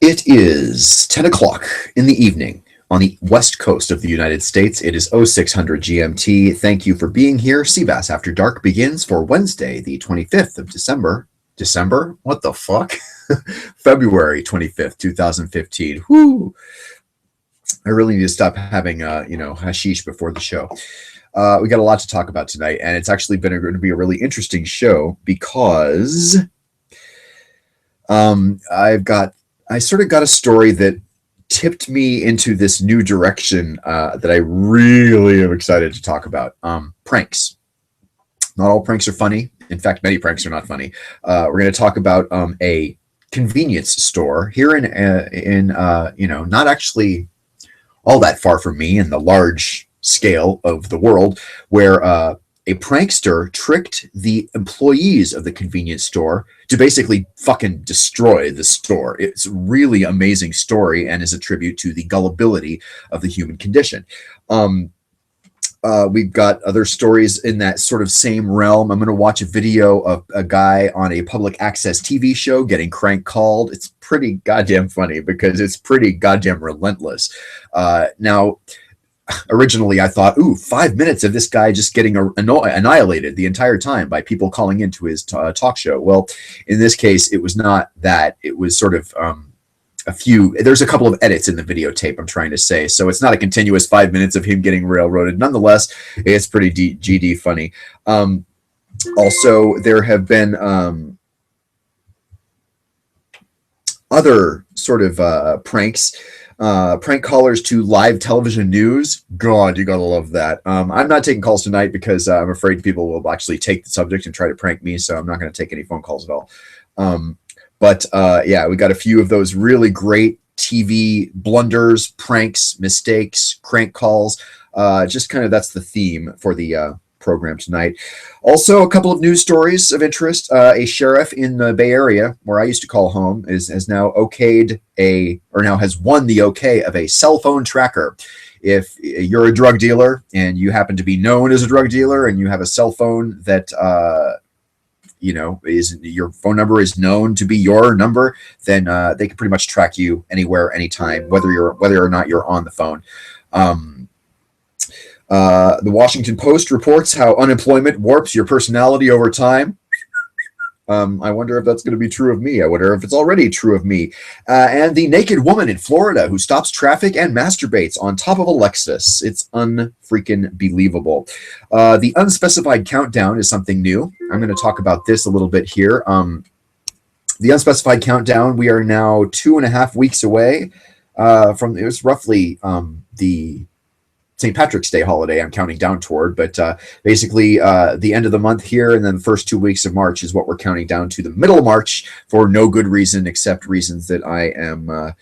It is 10 o'clock in the evening on the west coast of the United States. It is 0600 GMT. Thank you for being here. cBAS After Dark begins for Wednesday, the 25th of December. December? What the fuck? February 25th, 2015. Whoo! I really need to stop having, hashish before the show. We got a lot to talk about tonight, and it's actually going to be a really interesting show because I sort of got a story that tipped me into this new direction that I really am excited to talk about. Pranks. Not all pranks are funny. In fact, many pranks are not funny. We're going to talk about a convenience store here in not actually all that far from me in the large scale of the world, where a prankster tricked the employees of the convenience store to basically fucking destroy the store. It's a really amazing story and is a tribute to the gullibility of the human condition. We've got other stories in that sort of same realm. I'm going to watch a video of a guy on a public access TV show getting crank called. It's pretty goddamn funny because it's pretty goddamn relentless. Now, originally I thought, 5 minutes of this guy just getting annihilated the entire time by people calling into his talk show. Well, in this case, it was not that. It was sort of there's a couple of edits in the videotape, I'm trying to say. So it's not a continuous 5 minutes of him getting railroaded. Nonetheless, it's pretty GD funny. Also, there have been other sort of pranks. Prank callers to live television news. God, you gotta love that. I'm not taking calls tonight because I'm afraid people will actually take the subject and try to prank me, so I'm not going to take any phone calls at all. But we got a few of those really great TV blunders, pranks, mistakes, crank calls. Just kind of that's the theme for the program tonight. Also, a couple of news stories of interest. A sheriff in the Bay Area, where I used to call home, has now has won the okay of a cell phone tracker. If you're a drug dealer and you happen to be known as a drug dealer and you have a cell phone that is your phone number is known to be your number, then they can pretty much track you anywhere, anytime, whether or not you're on the phone. The Washington Post reports how unemployment warps your personality over time. I wonder if that's going to be true of me. I wonder if it's already true of me. And the naked woman in Florida who stops traffic and masturbates on top of a Lexus. It's unfreaking believable. The unspecified countdown is something new. I'm going to talk about this a little bit here. The unspecified countdown, we are now 2.5 weeks away from, it was roughly the St. Patrick's Day holiday I'm counting down toward, but basically the end of the month here and then the first 2 weeks of March is what we're counting down to, the middle of March, for no good reason except reasons that I am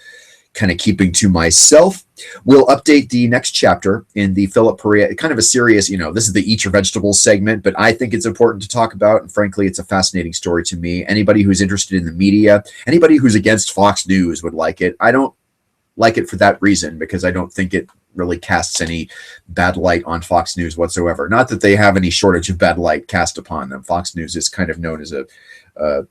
kind of keeping to myself. We'll update the next chapter in the Philip Perea, kind of a serious, this is the Eat Your Vegetables segment, but I think it's important to talk about, and frankly, it's a fascinating story to me. Anybody who's interested in the media, anybody who's against Fox News would like it. I don't like it for that reason, because I don't think it really casts any bad light on Fox News whatsoever. Not that they have any shortage of bad light cast upon them. Fox News is kind of known as I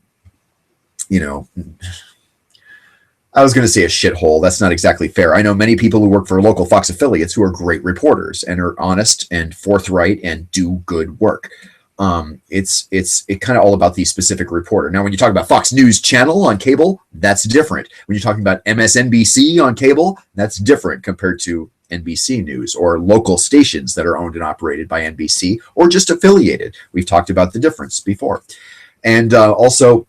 was going to say a shithole. That's not exactly fair. I know many people who work for local Fox affiliates who are great reporters and are honest and forthright and do good work. It's kind of all about the specific reporter. Now, when you talk about Fox News Channel on cable, that's different. When you're talking about MSNBC on cable, that's different compared to NBC News or local stations that are owned and operated by NBC or just affiliated. We've talked about the difference before. And also,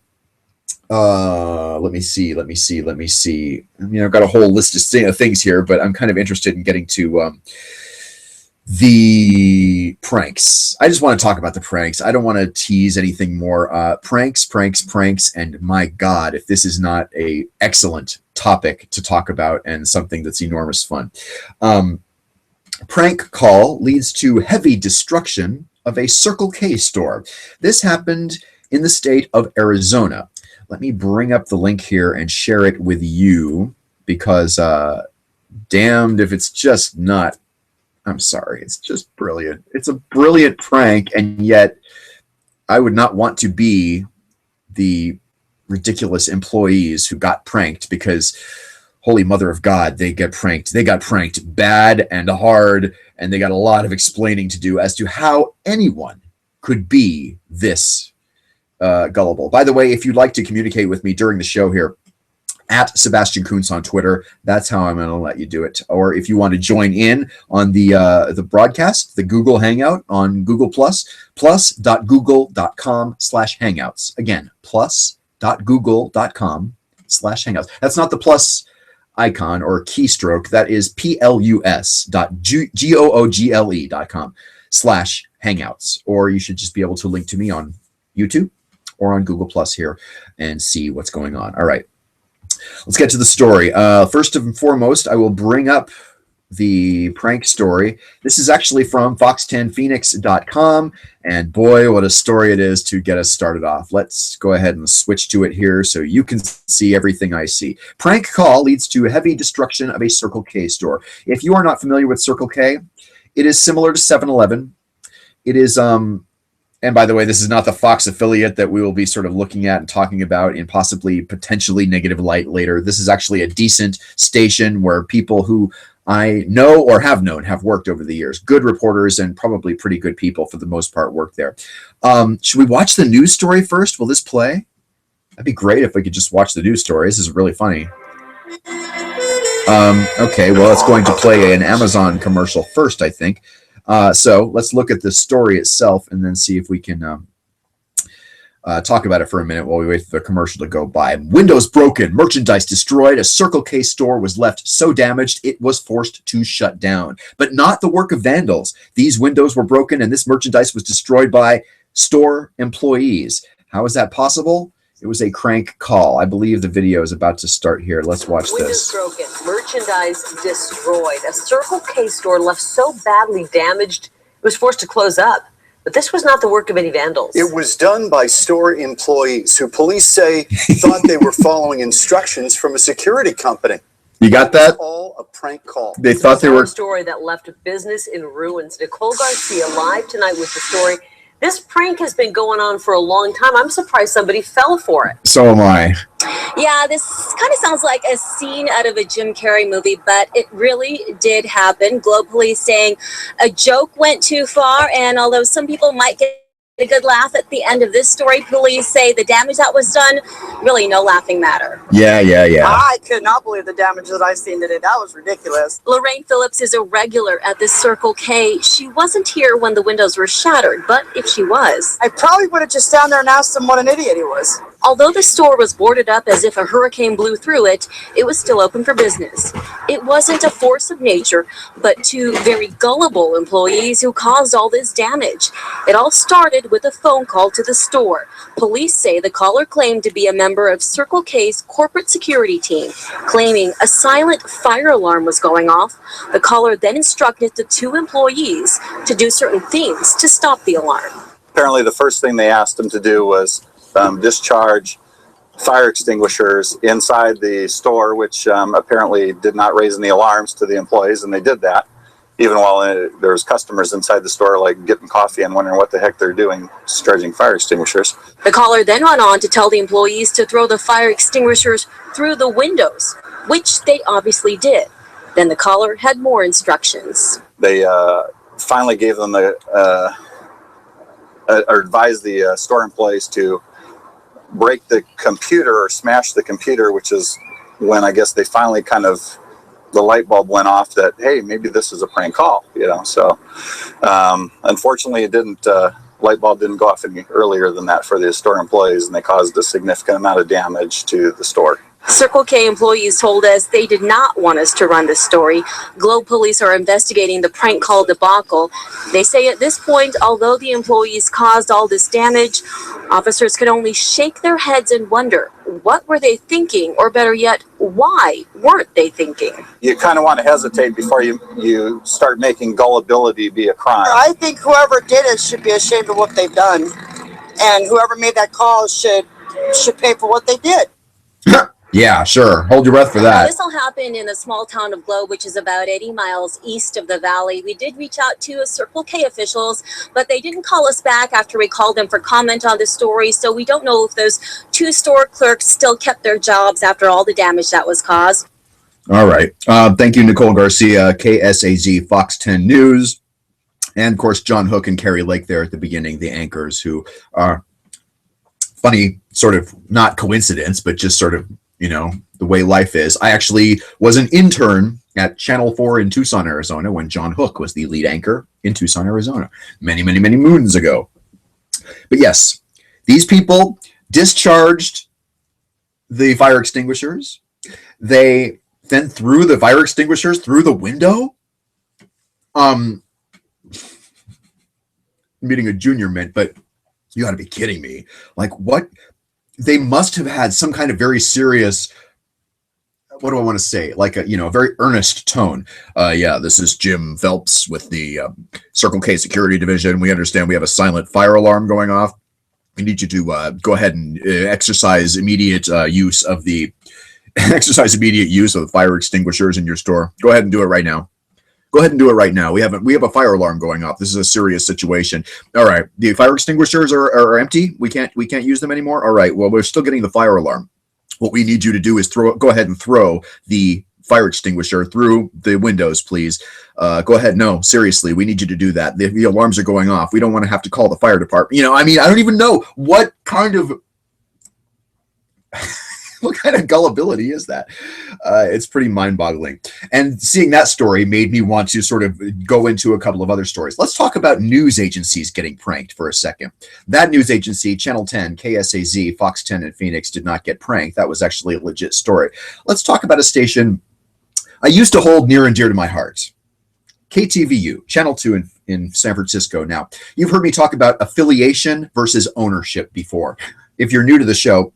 let me see. I've got a whole list of things here, but I'm kind of interested in getting to the pranks. I just want to talk about the pranks. I don't want to tease anything more. Pranks, and my God, if this is not a excellent topic to talk about and something that's enormous fun. Prank call leads to heavy destruction of a Circle K store. This happened in the state of Arizona. Let me bring up the link here and share it with you because damned if it's just not. I'm sorry. It's just brilliant. It's a brilliant prank, and yet I would not want to be the ridiculous employees who got pranked because, holy mother of God, they got pranked. They got pranked bad and hard, and they got a lot of explaining to do as to how anyone could be this gullible. By the way, if you'd like to communicate with me during the show here, at Sebastian Kuntz on Twitter, that's how I'm going to let you do it. Or if you want to join in on the broadcast, the Google Hangout on Google+, plus.google.com/hangouts. Again, plus.google.com/hangouts. That's not the plus icon or keystroke. That is plus.google.com/hangouts. Or you should just be able to link to me on YouTube or on Google Plus here and see what's going on. All right. Let's get to the story. First and foremost, I will bring up the prank story. This is actually from fox10phoenix.com, and boy, what a story it is to get us started off. Let's go ahead and switch to it here so you can see everything I see. Prank call leads to heavy destruction of a Circle K store. If you are not familiar with Circle K, it is similar to 7-Eleven. It is and by the way, this is not the Fox affiliate that we will be sort of looking at and talking about in possibly potentially negative light later. This is actually a decent station where people who I know or have known have worked over the years. Good reporters and probably pretty good people for the most part work there. Should we watch the news story first? Will this play? That'd be great if we could just watch the news story. This is really funny. Okay, well, it's going to play an Amazon commercial first, I think. So let's look at the story itself and then see if we can talk about it for a minute while we wait for the commercial to go by. Windows broken, merchandise destroyed. A Circle K store was left so damaged it was forced to shut down. But not the work of vandals. These windows were broken and this merchandise was destroyed by store employees. How is that possible? It was a crank call. I believe the video is about to start here. Let's watch this. Windows broken, merchandise destroyed. A Circle K store left so badly damaged it was forced to close up. But this was not the work of any vandals. It was done by store employees who police say thought they were following instructions from a security company. You got that? All a prank call. They thought they were. A story that left business in ruins. Nicole Garcia live tonight with the story. This prank has been going on for a long time. I'm surprised somebody fell for it. So am I. Yeah, this kind of sounds like a scene out of a Jim Carrey movie, but it really did happen. Globe Police saying a joke went too far, and although some people might get a good laugh at the end of this story, police say the damage that was done, really no laughing matter. Yeah. I could not believe the damage that I seen today. That was ridiculous. Lorraine Phillips is a regular at this Circle K. She wasn't here when the windows were shattered, but if she was, I probably would have just down there and asked him what an idiot he was. although the store was boarded up as if a hurricane blew through it, it was still open for business. It wasn't a force of nature, but two very gullible employees who caused all this damage. It all started with a phone call to the store. Police say the caller claimed to be a member of Circle K's corporate security team, claiming a silent fire alarm was going off. The caller then instructed the two employees to do certain things to stop the alarm. Apparently the first thing they asked them to do was discharge fire extinguishers inside the store, which apparently did not raise any alarms to the employees, and they did that even while there was customers inside the store like getting coffee and wondering what the heck they're doing discharging fire extinguishers. The caller then went on to tell the employees to throw the fire extinguishers through the windows, which they obviously did. Then the caller had more instructions. They finally gave them or advised the store employees to break the computer or smash the computer, which is when I guess they finally kind of, the light bulb went off that, hey, maybe this is a prank call, you know. So unfortunately it didn't, light bulb didn't go off any earlier than that for the store employees, and they caused a significant amount of damage to the store. Circle K employees told us they did not want us to run this story. Globe Police are investigating the prank call debacle. They say at this point, although the employees caused all this damage, officers could only shake their heads and wonder, what were they thinking? Or better yet, why weren't they thinking? You kind of want to hesitate before you start making gullibility be a crime. I think whoever did it should be ashamed of what they've done, and whoever made that call should pay for what they did. Yeah, sure. Hold your breath for Now, that. this all happened in the small town of Globe, which is about 80 miles east of the valley. We did reach out to Circle K officials, but they didn't call us back after we called them for comment on the story. So we don't know if those 2 store clerks still kept their jobs after all the damage that was caused. All right. Thank you, Nicole Garcia, KSAZ, Fox 10 News. And, of course, John Hook and Carrie Lake there at the beginning, the anchors who are funny, sort of not coincidence, but just sort of, the way life is. I actually was an intern at Channel 4 in Tucson, Arizona, when John Hook was the lead anchor in Tucson, Arizona, many, many, many moons ago. But yes, these people discharged the fire extinguishers. They then threw the fire extinguishers through the window. Meeting a junior mint, but you got to be kidding me. Like, what? They must have had some kind of very serious, what do I want to say? Like a very earnest tone. Yeah, this is Jim Phelps with the Circle K Security Division. We understand we have a silent fire alarm going off. We need you to go ahead and exercise immediate use of the fire extinguishers in your store. Go ahead and do it right now. Go ahead and do it right now. We have a fire alarm going off. This is a serious situation. All right, the fire extinguishers are empty. We can't use them anymore. All right. Well, we're still getting the fire alarm. What we need you to do is go ahead and throw the fire extinguisher through the windows, please. Go ahead. No, seriously, we need you to do that. The alarms are going off. We don't want to have to call the fire department. I don't even know what kind of what kind of gullibility is that? It's pretty mind-boggling. And seeing that story made me want to sort of go into a couple of other stories. Let's talk about news agencies getting pranked for a second. That news agency, Channel 10, KSAZ, Fox 10 in Phoenix, did not get pranked. That was actually a legit story. Let's talk about a station I used to hold near and dear to my heart. KTVU, Channel 2 in San Francisco. Now, you've heard me talk about affiliation versus ownership before. If you're new to the show,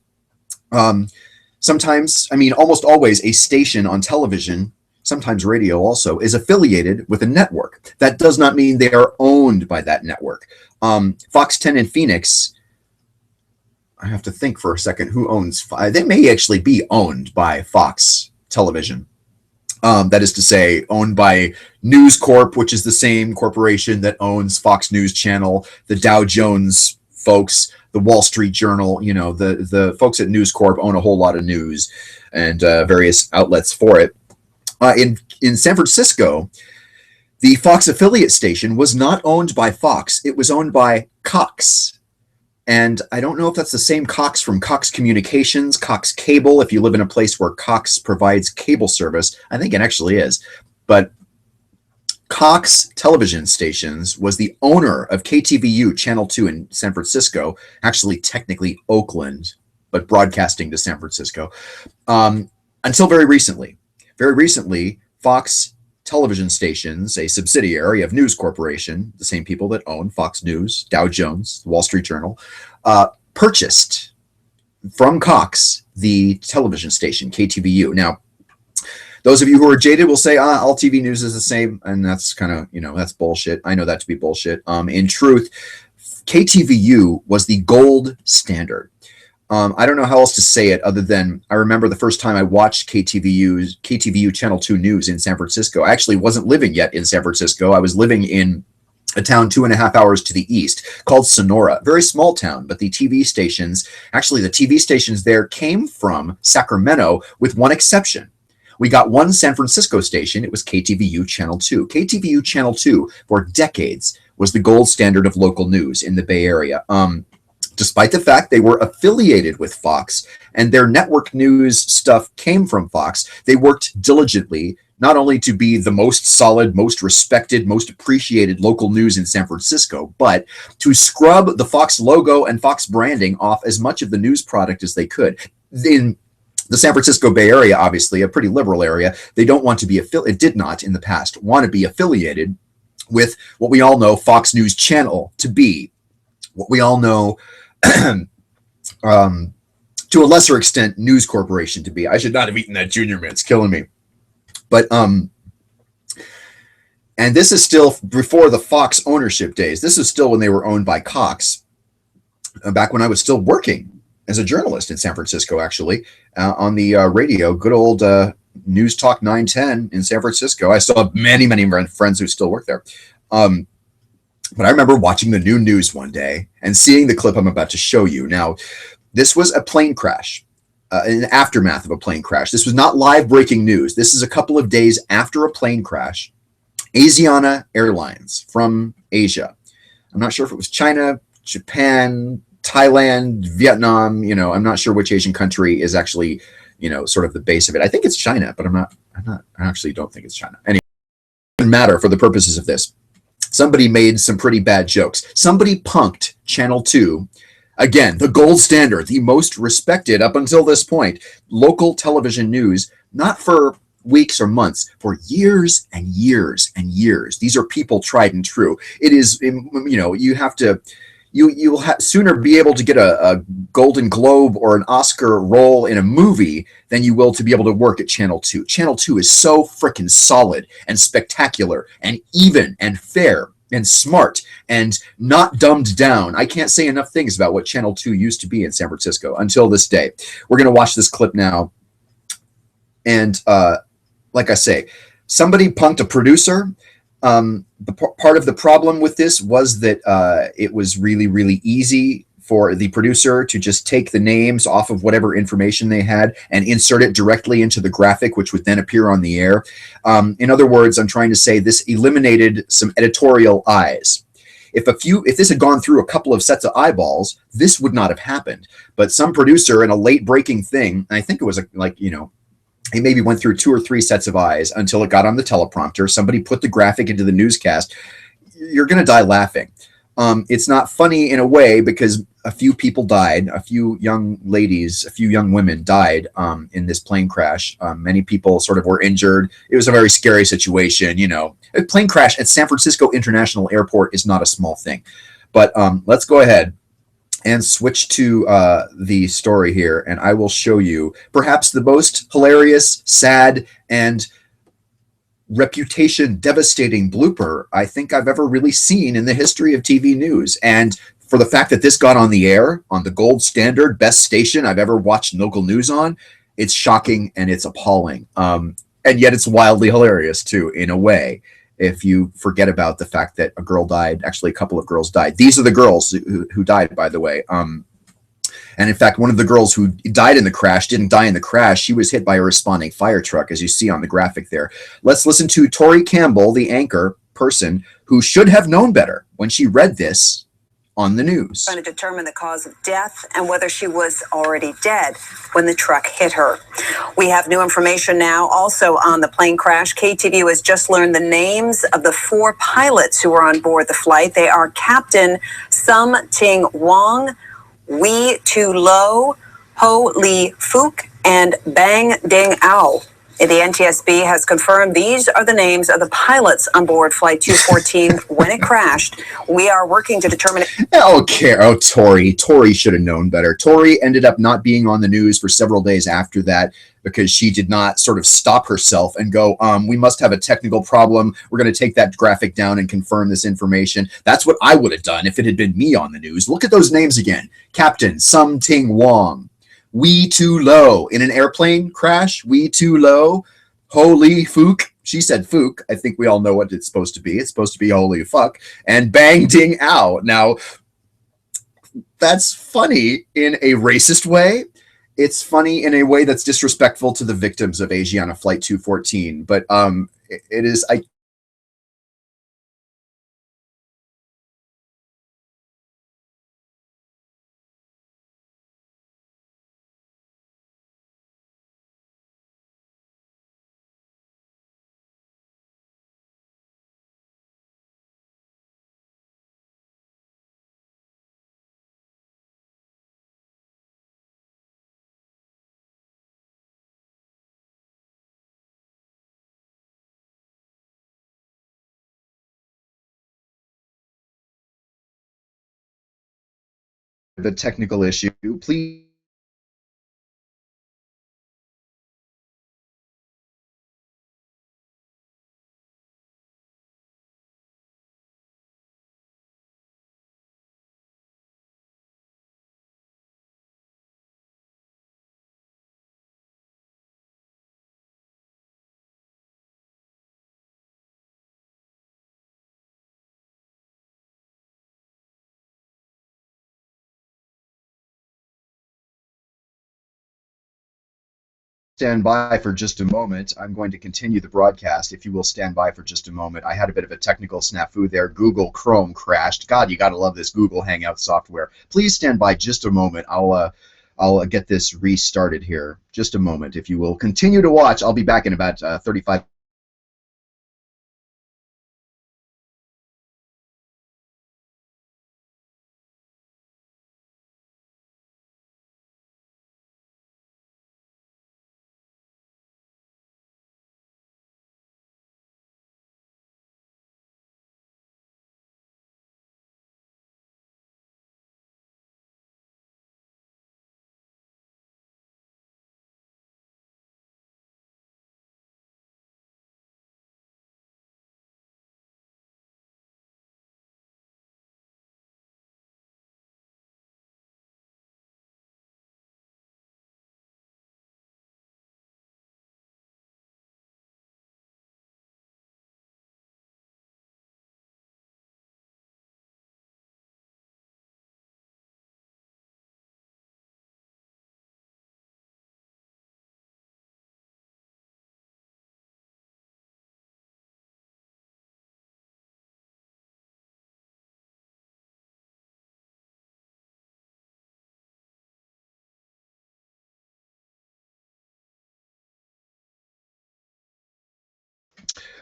sometimes, almost always, a station on television, sometimes radio also, is affiliated with a network. That does not mean they are owned by that network. Fox 10 in Phoenix, I have to think for a second who owns. They may actually be owned by Fox Television. That is to say, owned by News Corp, which is the same corporation that owns Fox News Channel, the Dow Jones folks, the Wall Street Journal. The folks at News Corp own a whole lot of news and various outlets for it. In San Francisco, the Fox affiliate station was not owned by Fox. It was owned by Cox. And I don't know if that's the same Cox from Cox Communications, Cox Cable, if you live in a place where Cox provides cable service. I think it actually is. But Cox Television Stations was the owner of KTVU Channel 2 in San Francisco, actually technically Oakland, but broadcasting to San Francisco, until very recently. Very recently, Fox Television Stations, a subsidiary of News Corporation, the same people that own Fox News, Dow Jones, the Wall Street Journal, purchased from Cox the television station, KTVU. Now, those of you who are jaded will say, all TV news is the same, and that's kind of, that's bullshit. I know that to be bullshit. In truth, KTVU was the gold standard. I don't know how else to say it other than I remember the first time I watched KTVU Channel 2 News in San Francisco. I actually wasn't living yet in San Francisco. I was living in a town 2.5 hours to the east called Sonora. Very small town, but the TV stations there came from Sacramento with one exception. We got one San Francisco station. It was KTVU Channel 2. KTVU Channel 2 for decades was the gold standard of local news in the Bay Area. Despite the fact they were affiliated with Fox and their network news stuff came from Fox, they worked diligently not only to be the most solid, most respected, most appreciated local news in San Francisco, but to scrub the Fox logo and Fox branding off as much of the news product as they could. In the San Francisco Bay Area, obviously, a pretty liberal area, they don't want to be it did not in the past want to be affiliated with what we all know Fox News Channel to be, what we all know to a lesser extent, News Corporation to be. I should not have eaten that Junior Mint. It's killing me. But, and this is still before the Fox ownership days. This is still when they were owned by Cox, back when I was still working as a journalist in San Francisco, actually, on the radio, good old News Talk 910 in San Francisco. I still have many, many friends who still work there. But I remember watching the new news one day and seeing the clip I'm about to show you. Now, this was a plane crash, an aftermath of a plane crash. This was not live breaking news. This is a couple of days after a plane crash. Asiana Airlines from Asia. I'm not sure if it was China, Japan, Thailand, Vietnam. I'm not sure which Asian country is actually, sort of the base of it. I think it's China, but I actually don't think it's China. Anyway, it doesn't matter for the purposes of this. Somebody made some pretty bad jokes. Somebody punked Channel 2. Again, the gold standard, the most respected up until this point, local television news, not for weeks or months, for years and years and years. These are people tried and true. It is, you have to, you'll sooner be able to get a Golden Globe or an Oscar role in a movie than you will to be able to work at Channel 2. Channel 2 is so freaking solid and spectacular and even and fair and smart and not dumbed down. I can't say enough things about what Channel 2 used to be in San Francisco until this day. We're going to watch this clip now. And like I say, somebody punked a producer. Part of the problem with this was that it was really, really easy for the producer to just take the names off of whatever information they had and insert it directly into the graphic, which would then appear on the air. In other words, I'm trying to say this eliminated some editorial eyes. If this had gone through a couple of sets of eyeballs, this would not have happened. But some producer in a late breaking thing, and I think it was he maybe went through 2 or 3 sets of eyes until it got on the teleprompter. Somebody put the graphic into the newscast. You're going to die laughing. It's not funny in a way because a few people died. A few young ladies, a few young women died in this plane crash. Many people sort of were injured. It was a very scary situation. A plane crash at San Francisco International Airport is not a small thing. But let's go ahead and switch to the story here, and I will show you perhaps the most hilarious, sad, and reputation devastating blooper I think I've ever really seen in the history of TV news. And for the fact that this got on the air on the gold standard best station I've ever watched local news on, it's shocking and it's appalling. And yet it's wildly hilarious too, in a way, if you forget about the fact that a girl died. Actually, a couple of girls died. These are the girls who died, by the way. And in fact, one of the girls who died in the crash didn't die in the crash. She was hit by a responding fire truck, as you see on the graphic there. Let's listen to Tori Campbell, the anchor person, who should have known better when she read this on the news. Trying to determine the cause of death and whether she was already dead when the truck hit her. We have new information now also on the plane crash. KTVU has just learned the names of the 4 pilots who were on board the flight. They are Captain Sum Ting Wong, Wee Tu Lo, Ho Lee Fook, and Bang Ding Ao. The NTSB has confirmed these are the names of the pilots on board Flight 214 when it crashed. We are working to determine... Tori should have known better. Tori ended up not being on the news for several days after that because she did not sort of stop herself and go, we must have a technical problem. We're going to take that graphic down and confirm this information. That's what I would have done if it had been me on the news. Look at those names again. Captain Sum Ting Wong. Wee Tu Lo. In an airplane crash, Wee Tu Lo. Holy Fook. She said Fook. I think we all know what it's supposed to be. It's supposed to be holy fuck. And Bang Ding Ao. Now, that's funny in a racist way. It's funny in a way that's disrespectful to the victims of Asiana Flight 214. But it is... the technical issue. Please stand by for just a moment. I'm going to continue the broadcast. If you will stand by for just a moment. I had a bit of a technical snafu there. Google Chrome crashed. God, you got to love this Google Hangout software. Please stand by just a moment. I'll get this restarted here. Just a moment. If you will continue to watch, I'll be back in about 35.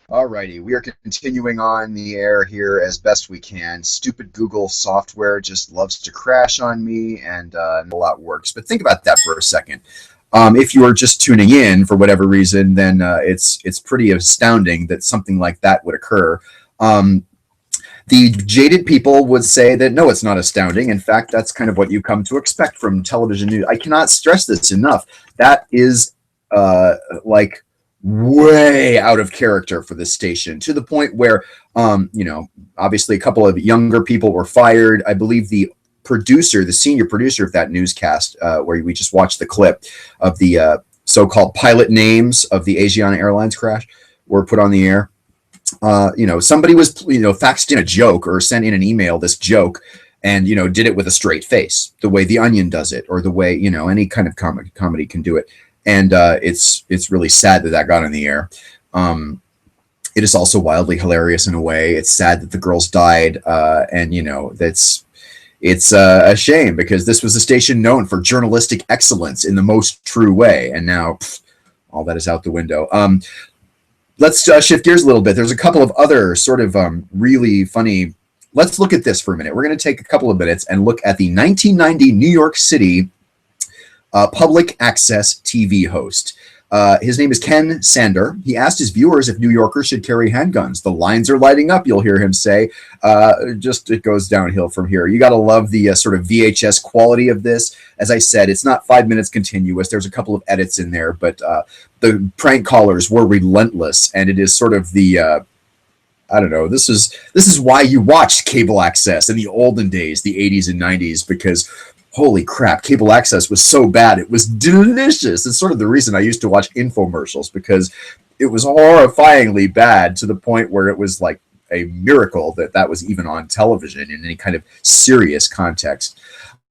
Alrighty, we are continuing on the air here as best we can. Stupid Google software just loves to crash on me, and not a lot works. But think about that for a second. If you are just tuning in for whatever reason, then it's pretty astounding that something like that would occur. The jaded people would say that no, it's not astounding. In fact, that's kind of what you come to expect from television news. I cannot stress this enough. That is like way out of character for this station, to the point where obviously a couple of younger people were fired. I believe the senior producer of that newscast, where we just watched the clip of the so-called pilot names of the Asiana Airlines crash, were put on the air. Somebody was faxed in a joke or sent in an email this joke, and did it with a straight face, the way The Onion does it, or the way any kind of comedy can do it. And it's really sad that got on the air. It is also wildly hilarious in a way. It's sad that the girls died, and it's a shame, because this was a station known for journalistic excellence in the most true way, and now all that is out the window. Let's shift gears a little bit. There's a couple of other sort of really funny. Let's look at this for a minute. We're going to take a couple of minutes and look at the 1990 New York City public access TV host. His name is Ken Sander. He asked his viewers if New Yorkers should carry handguns. The lines are lighting up, you'll hear him say. It goes downhill from here. You got to love the sort of VHS quality of this. As I said, it's not 5 minutes continuous. There's a couple of edits in there, but the prank callers were relentless, and it is sort of the I don't know. This is why you watched cable access in the olden days, the 80s and 90s, because holy crap, cable access was so bad. It was delicious. It's sort of the reason I used to watch infomercials, because it was horrifyingly bad, to the point where it was like a miracle that was even on television in any kind of serious context.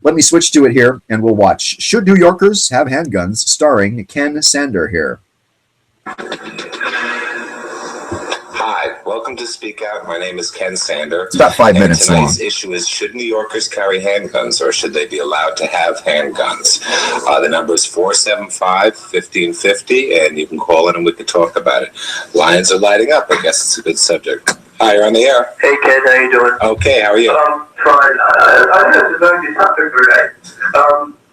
Let me switch to it here, and we'll watch Should New Yorkers Have Handguns, starring Ken Sander here. Hi, welcome to Speak Out. My name is Ken Sander. It's about 5 minutes long. Tonight's issue is, should New Yorkers carry handguns, or should they be allowed to have handguns? The number is 475-1550, and you can call in and we can talk about it. Lines are lighting up. I guess it's a good subject. Hi, you're on the air. Hey, Ken, how you doing? Okay, how are you? Fine. I think it's a very good topic for today.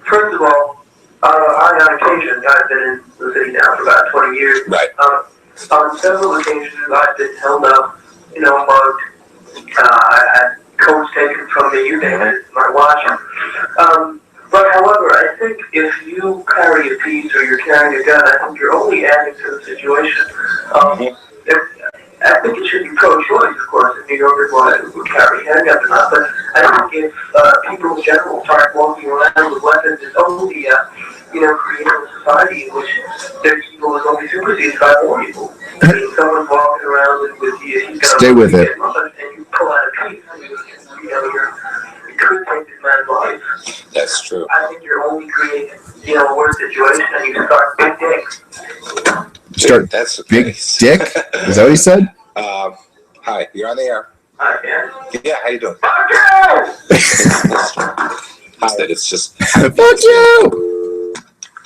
First of all, on occasion, I've been in the city now for about 20 years. Right. On several occasions, I've been held up, mugged. I had coats taken from me, you name it, my watch. But however, I think if you carry a piece or you're carrying a gun, I think you're only adding to the situation. I think it should be pro-choice, of course, if New Yorkers want to carry handguns or not. But I think if people in general start walking around with weapons, it's only creating a society in which their evil is only superseded by more evil. I mean, someone's walking around with you, he's got Stay with it. And you pull out a piece, you could take this man's life. That's true. I think you're only creating, a worse situation, and you start big things. Start That's big nice. dick. Is that what he said? Hi, you're on the air. Hi, Dan. Yeah, how you doing? Fuck you! Hi, that it's just. Fuck you.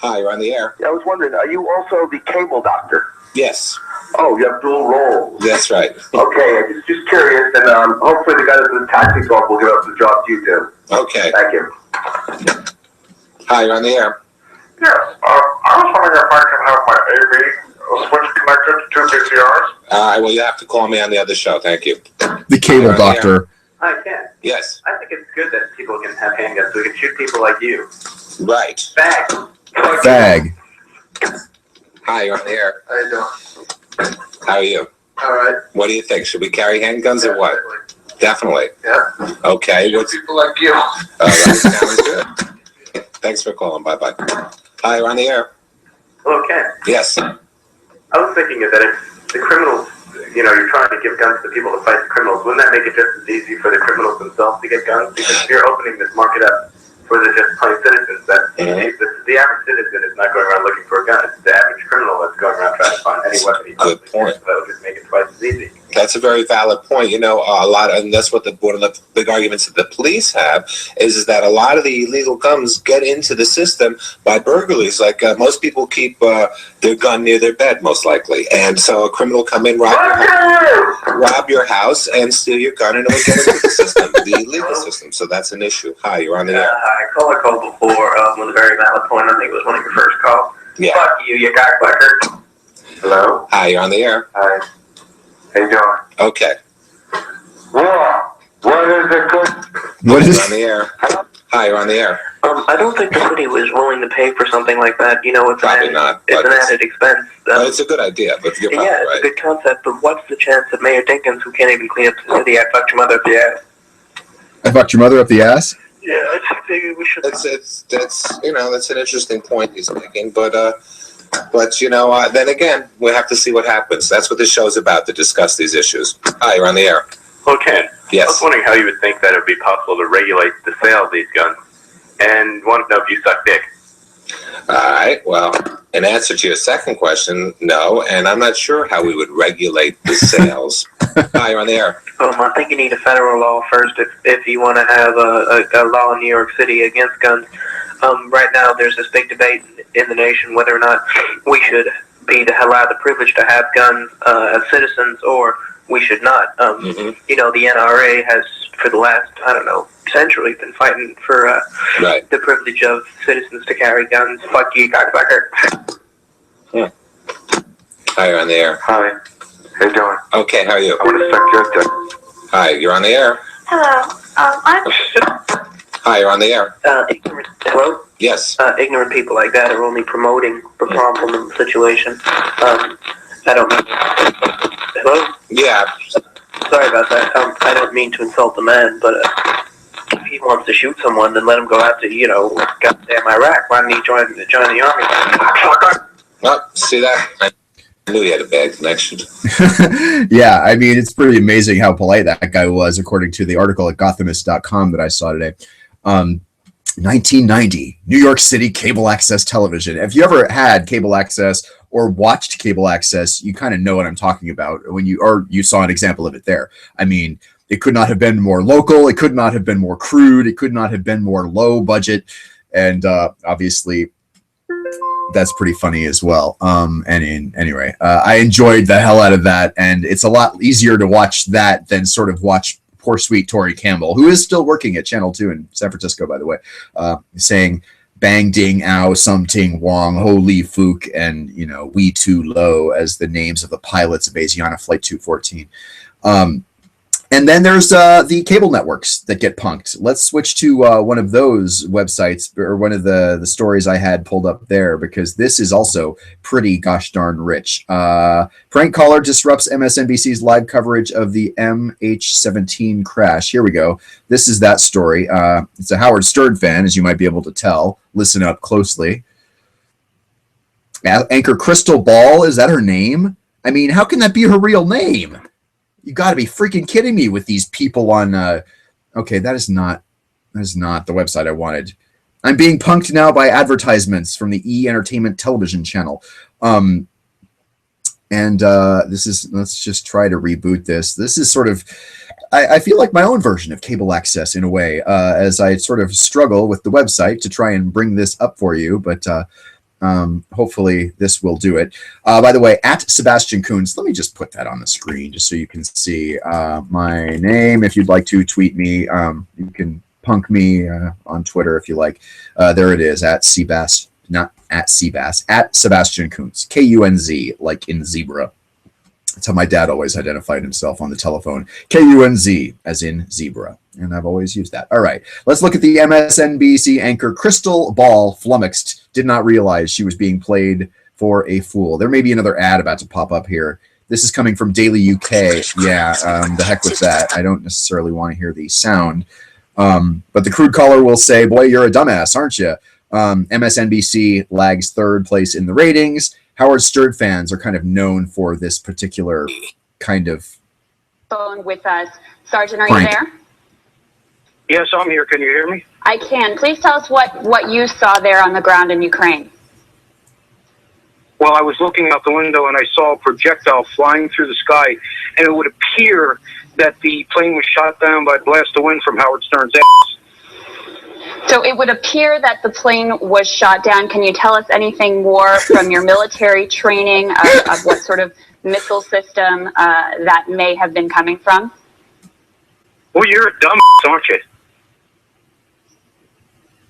Hi, you're on the air. I was wondering, are you also the cable doctor? Yes, Oh, you have dual roles. that's right. Okay, I'm just curious, and hopefully the guy that's in the taxi talk will give up the job to you too. Okay. Thank you. Hi, you're on the air. Yes, I was wondering if I can have my AV switch connected to two VCRs. Well, you have to call me on the other show. Thank you. The cable Yeah. doctor. Hi, Ken. Yes. I think it's good that people can have handguns so we can shoot people like you. Right. Fag. Fag. Hi, you're on the air. How you doing? How are you? All right. What do you think? Should we carry handguns or what? Definitely. Yeah. Okay. What's People like you. that sounds good. Thanks for calling. Bye bye. Hi, you're on the air. Hello, Ken. Yes. I was thinking that if the criminals, you're trying to give guns to people to fight the criminals, wouldn't that make it just as easy for the criminals themselves to get guns? Because if you're opening this market up for the just plain citizens, that the average citizen is not going around looking for a gun. It's the average criminal that's going around trying to find any weapon he Good possibly point. can. So that would just make it twice as easy. That's a very valid point. And that's what one of the big arguments that the police have is that a lot of the illegal guns get into the system by burglaries. Like most people keep their gun near their bed, most likely, and so a criminal come in, rob your house, and steal your gun, and it will get into the system, the illegal system. So that's an issue. Hi, you're on the air. I called before with a very valid point. I think it was one of your first calls. Yeah. Fuck you cocksucker. Hello. Hi, you're on the air. Hi. How you doing? Okay. Yeah. What is it good? What You're is on the air. Hi, you're on the air. I don't think the city was willing to pay for something like that. It's Probably not, It's but an it's- added expense. It's a good idea, but you're probably Yeah, it's right. a good concept, but what's the chance that Mayor Dinkins, who can't even clean up the city, I fucked your mother up the ass? I fucked your mother up the ass? Yeah, I just think we should. That's an interesting point he's making, but then again, we have to see what happens. That's what this show's about, to discuss these issues. Hi, you're on the air. Well, Ken, I was Yes. wondering how you would think that it would be possible to regulate the sale of these guns, and wanted to know if you suck dick. All right. Well, in answer to your second question, no, and I'm not sure how we would regulate the sales. Hi, you're on the air. I think you need a federal law first if you want to have a law in New York City against guns. Right now, there's this big debate in the nation whether or not we should be allowed the privilege to have guns as citizens, or we should not. The NRA has, for the last, century, been fighting for Right. the privilege of citizens to carry guns. Fuck you, cocksucker. Hi, you're on the air. Hi. How you doing? Okay, how are you? I want to suck your dick. Hi, you're on the air. Hello. I'm Hi, you're on the air. Hello? Yes. Ignorant people like that are only promoting the problem in the situation. I don't mean... Hello? Yeah. Sorry about that. I don't mean to insult the man, but if he wants to shoot someone, then let him go out to, goddamn Iraq. Why didn't he join the army? Oh, see that? I knew he had a bad connection. Yeah, I mean, it's pretty amazing how polite that guy was, according to the article at Gothamist.com that I saw today. 1990, New York City cable access television. If you ever had cable access or watched cable access, you kind of know what I'm talking about when you saw an example of it there. I mean, it could not have been more local. It could not have been more crude. It could not have been more low budget. And obviously, that's pretty funny as well. Anyway, I enjoyed the hell out of that. And it's a lot easier to watch that than sort of watch poor sweet Tori Campbell, who is still working at Channel 2 in San Francisco, by the way, saying bang ding ow something wong holy fook and we too low as the names of the pilots of Asiana Flight 214. And then there's the cable networks that get punked. Let's switch to one of those websites, or one of the stories I had pulled up there, because this is also pretty gosh darn rich. Prank caller disrupts MSNBC's live coverage of the MH17 crash. Here we go. This is that story. It's a Howard Stern fan, as you might be able to tell. Listen up closely. Anchor Crystal Ball, is that her name? I mean, how can that be her real name? You got to be freaking kidding me with these people on. Okay, that is not the website I wanted. I'm being punked now by advertisements from the E Entertainment television channel. And let's just try to reboot this. This is sort of, I feel like my own version of cable access in a way, as I sort of struggle with the website to try and bring this up for you, but hopefully this will do it. By the way, at Sebastian Kuntz, let me just put that on the screen just so you can see my name. If you'd like to tweet me, you can punk me on Twitter if you like. There it is, at cBas, not at cBas, at Sebastian Kuntz, Kunz, like in zebra. That's how my dad always identified himself on the telephone. Kunz, as in zebra. And I've always used that. All right. Let's look at the MSNBC anchor Crystal Ball flummoxed. Did not realize she was being played for a fool. There may be another ad about to pop up here. This is coming from Daily UK. Yeah, the heck with that. I don't necessarily want to hear the sound. But the crude caller will say, boy, you're a dumbass, aren't you? MSNBC lags third place in the ratings. Howard Stern fans are kind of known for this particular kind of phone with us. Sergeant, are prank. you there? Yes, I'm here. Can you hear me? I can. Please tell us what you saw there on the ground in Ukraine. Well, I was looking out the window and I saw a projectile flying through the sky, and it would appear that the plane was shot down by a blast of wind from Howard Stern's ass. So it would appear that the plane was shot down. Can you tell us anything more from your military training of what sort of missile system that may have been coming from? Well, you're a dumb aren't you?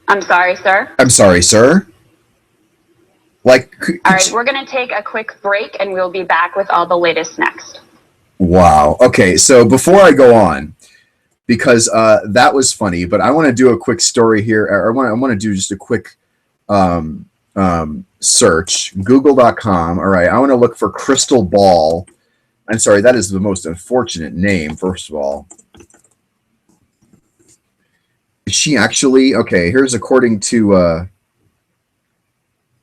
I'm sorry, sir. I'm sorry, sir. Like, All right, we're going to take a quick break, and we'll be back with all the latest next. Wow. Okay, so before I go on, because that was funny, but I want to do a quick story here. I want to do just a quick search. Google.com. All right, I want to look for Crystal Ball. I'm sorry, that is the most unfortunate name, first of all. Is she actually? Okay, here's according to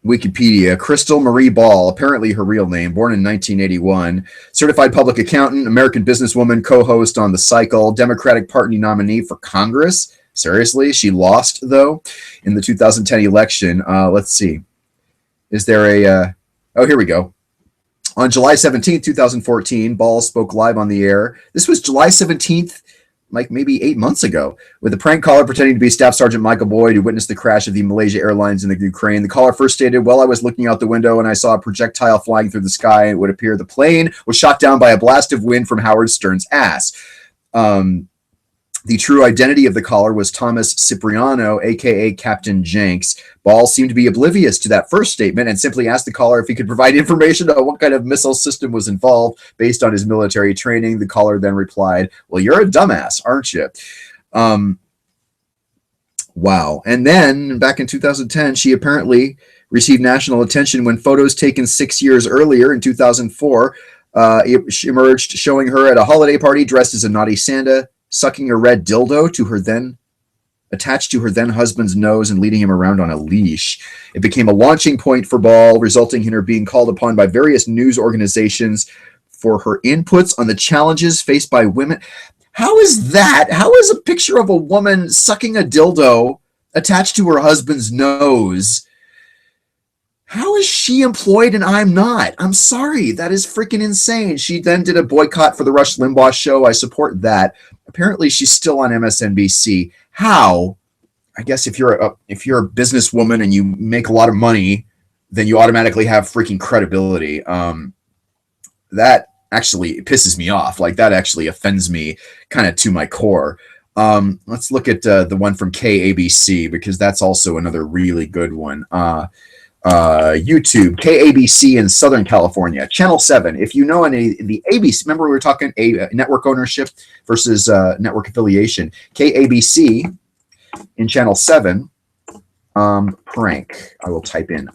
Wikipedia, Crystal Marie Ball, apparently her real name, born in 1981, certified public accountant, American businesswoman, co-host on The Cycle, Democratic Party nominee for Congress. Seriously? She lost, though, in the 2010 election. Let's see. Is there a... oh, here we go. On July 17th, 2014, Ball spoke live on the air. This was July 17th, like maybe 8 months ago, with a prank caller pretending to be Staff Sergeant Michael Boyd, who witnessed the crash of the Malaysia Airlines in the Ukraine. The caller first stated, well, I was looking out the window and I saw a projectile flying through the sky. It would appear the plane was shot down by a blast of wind from Howard Stern's ass. The true identity of the caller was Thomas Cipriano, a.k.a. Captain Jenks. Ball seemed to be oblivious to that first statement and simply asked the caller if he could provide information on what kind of missile system was involved based on his military training. The caller then replied, well, you're a dumbass, aren't you? Wow. And then back in 2010, she apparently received national attention when photos taken 6 years earlier in 2004 emerged showing her at a holiday party dressed as a naughty Santa, sucking a red dildo to her then attached to her then husband's nose and leading him around on a leash. It became a launching point for Ball, resulting in her being called upon by various news organizations for her inputs on the challenges faced by women. How is that? How is a picture of a woman sucking a dildo attached to her husband's nose? How is she employed and I'm not? I'm sorry. That is freaking insane. She then did a boycott for the Rush Limbaugh show. I support that. Apparently, she's still on MSNBC. How? I guess if you're a businesswoman and you make a lot of money, then you automatically have freaking credibility. That actually pisses me off. Like, that actually offends me kind of to my core. Let's look at the one from KABC, because that's also another really good one. YouTube, KABC in Southern California, Channel 7. If you know any the ABC, remember we were talking network ownership versus network affiliation. KABC in Channel 7, prank. I will type in.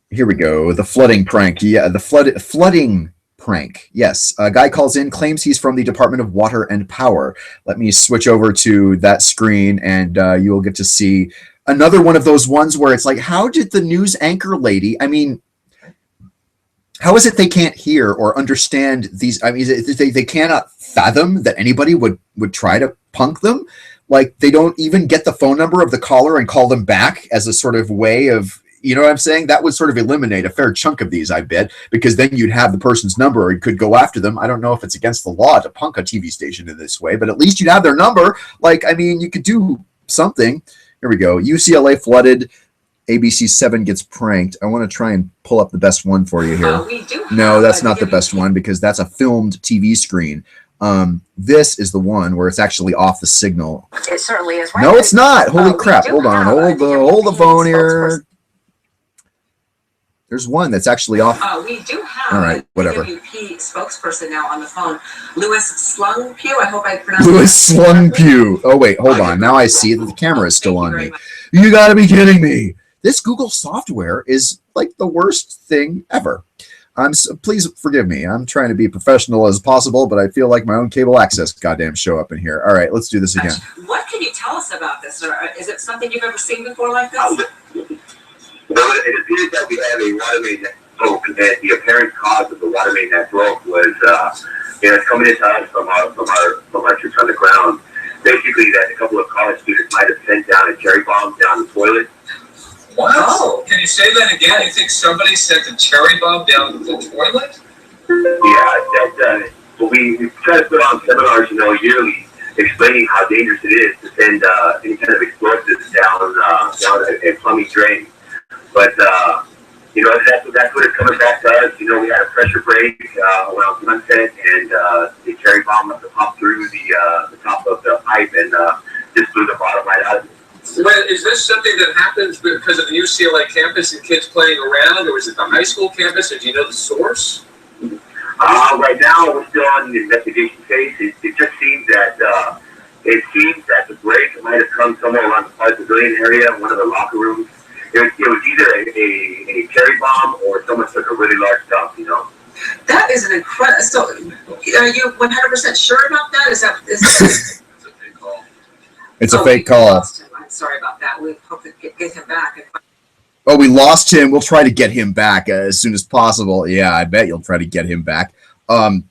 Here we go. The flooding prank. Yeah, the flooding prank. Yes, a guy calls in, claims he's from the Department of Water and Power. Let me switch over to that screen, and you will get to see another one of those ones where it's like, how did the news anchor lady, I mean, how is it they can't hear or understand these? I mean, they cannot fathom that anybody would try to punk them. Like, they don't even get the phone number of the caller and call them back as a sort of way of, You know what I'm saying? That would sort of eliminate a fair chunk of these, I bet, because then you'd have the person's number and could go after them. I don't know if it's against the law to punk a TV station in this way, but at least you'd have their number. Like, I mean, you could do something. Here we go. UCLA flooded. ABC 7 gets pranked. I want to try and pull up the best one for you here. No, that's not the best one because that's a filmed TV screen. This is the one where it's actually off the signal. It certainly is. Right. No, it's not. Holy crap. Hold on. Hold the phone here. There's one that's actually off. We do have all right, whatever. DWP spokesperson now on the phone. Louis Slungpew. I hope I pronounced Louis Slungpew. Oh, wait. Hold on. Now I see that the camera is still on me. You got to be kidding me. This Google software is like the worst thing ever. Please forgive me. I'm trying to be professional as possible, but I feel like my own cable access goddamn show up in here. All right, let's do this again. What can you tell us about this? Or is it something you've ever seen before like this? It appears that we have a water main that broke, and the apparent cause of the water main that broke was, it's coming into us from our troops on the ground. Basically, that a couple of college students might have sent down a cherry bomb down the toilet. What? Oh. Can you say that again? You think somebody sent a cherry bomb down the toilet? Yeah, we try to put on seminars, yearly, explaining how dangerous it is to send any kind of explosives down a plumbing drain. But that's what it's coming back to us. We had a pressure break around sunset, and the cherry bomb must have popped through the top of the pipe and just blew the bottom right out of it. Well, is this something that happens because of the UCLA campus and kids playing around, or is it the high school campus, or do you know the source? Right now, we're still on the investigation phase. It just seems that the break might have come somewhere around the Park Pavilion area, one of the locker rooms. It was either a cherry bomb or someone took a really large dump, That is an incredible. So, are you 100% sure about that? Is that? It's a fake call. It's a fake call. I'm sorry about that. We hope to get him back. Oh, we lost him. We'll try to get him back as soon as possible. Yeah, I bet you'll try to get him back. I'm